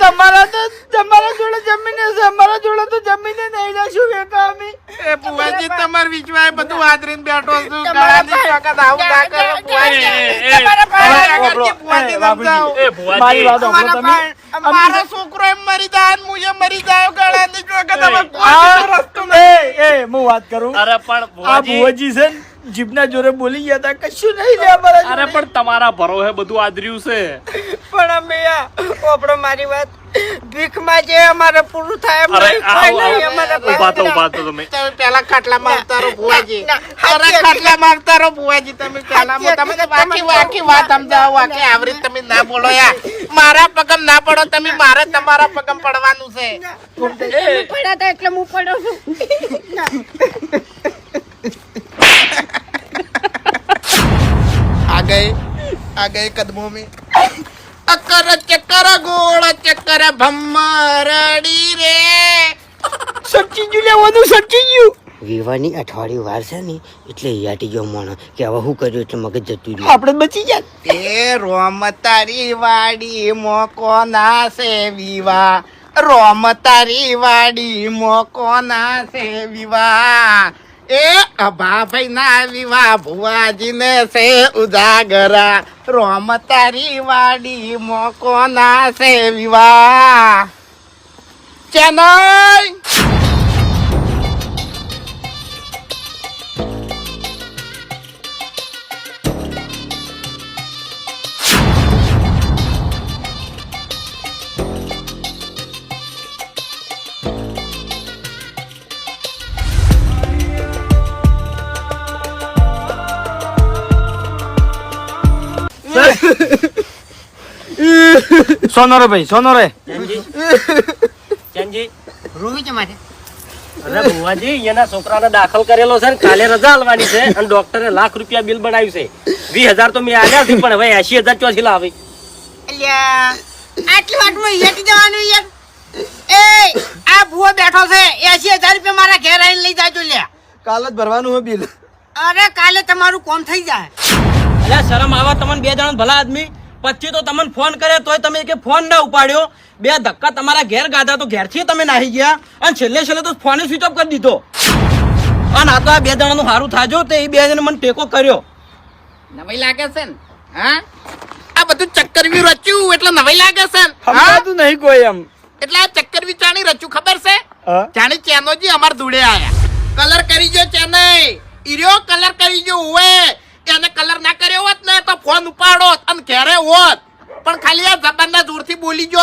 તમારા જોડે જમીન છે, અમારા જોડે તો જમીને નહીં લે. શું વેકા અમે? એ બુવાજી તમાર વિચવાય બધું આદરીને બેઠો છું. ગળાની તાકાત આવું ના કરો બુવાજી. બુવાજી સમજાવો. મારી વાત સાંભળો તમે. મારો છોકરો એમ મરી જાય ને હું એમ મરી જાય ગળાની તાકાત હવે બુવાજીનો રસ્તો નહીં. હું વાત કરું. અરે પણ આ ભુવાજી, ભુવાજી છે ને, જીભના જોરે બોલી ગયા હતા, કશું નહીં લે અમારા જોડે. અરે પણ તમારા ભરોસે બધું આદર્યું છે. પણ અમે આપણો મારી વાત ભીખમાં જે અમારે પૂરું થાય એમ અરે નહીં, કોઈ નહીં અમારા ઉભા તો પાસે. તમે. તમે પેલા ખાટલામાં ઉતારો બુવાજી. ના, અરે ખાટલામાં ઉતારો બુવાજી. તમે પેલામાં તમે તો આખી વાત સમજાવો. આખી આવરી તમે ના બોલો યાર. મારા પગમ ના પડો તમે, મારે તમારા પગમ પડવાનું છે. તમે પડ્યા હતા એટલે હું પડ્યો છું. आ गए कदमों में अकर चक्कर गोल चक्कर भम्मरड़ी रे. સમજી ગયું લેવાનું, સમજી ગયું. વિવાહની અઠવાડિયું વાર છે ને એટલે યાટી ગયો મોણો કે હવે શું કર્યું એટલે મગજ જતું રહ્યું. આપણે બચી જાય. એ રોમ તારી વાડી મોકો ના છે વિવા. રોમ તારી વાડી મોકો ના છે વિવા. એ અભા ભાઈ ના વિવાહ ભુવાજી ને છે ઉજાગરા. રોમ તારી વાડી મોકો ના છે વિવાહ. ચેન્નઈ સોનો રે ભાઈ, સોનો રે. ચંજી, રોવી છે મારે. અરે ભુવાજી, એના છોકરાને દાખલ કરેલો છે ને કાલે રજા આલવાની છે અને ડોક્ટરે ₹1,00,000 બિલ બનાવ્યું છે. 20,000 તો મેં આલ્યા છે પણ હવે 80,000 ચોથી લાવી. અલ્યા આટલી વાતમાં હેટી જવાનું યાર. એ આ ભૂવો બેઠો છે, 80,000 રૂપિયા મારા ઘેર આવીને લઈ જાજો લ્યા. કાલ જ ભરવાનું હોય બિલ. અરે કાલે તમારું કોમ થઈ જાય. અલ્યા શરમ આવા તમને બે જણા ભલા આદમી. પછી તો તમને ફોન કર્યો તોય તમે કે ફોન ના ઉપાડ્યો. બે ધક્કા તમારા ઘેર ગાધા તો ઘેરથી તમે નાહી ગયા અને છેલ્લે તો ફોન સ્વિચ ઓફ કરી દીધો. અને આ તો આ બે જણાનું સારું થાજો તો એ બે જણે મને ટેકો કર્યો. નવાઈ લાગે છે ને? હા, આ બધું ચક્કરવી રચ્યું એટલે નવાઈ લાગે છે ને? હા? સમજાતું નહીં કોઈ એમ. એટલે આ ચક્કરવી ચાણી રચ્યું ખબર છે? હા? જાણી ચેનોજી અમાર ધૂળે આયા. કલર કરી જો ચેનઈ. ઈર્યો કલર કરી જો હોય. એને કલર ના કર્યો હોત ને તો ફોન ઉપાડોત અને ઘરે હોત. પણ ખાલી આ જબાનના જોરથી બોલી ગયો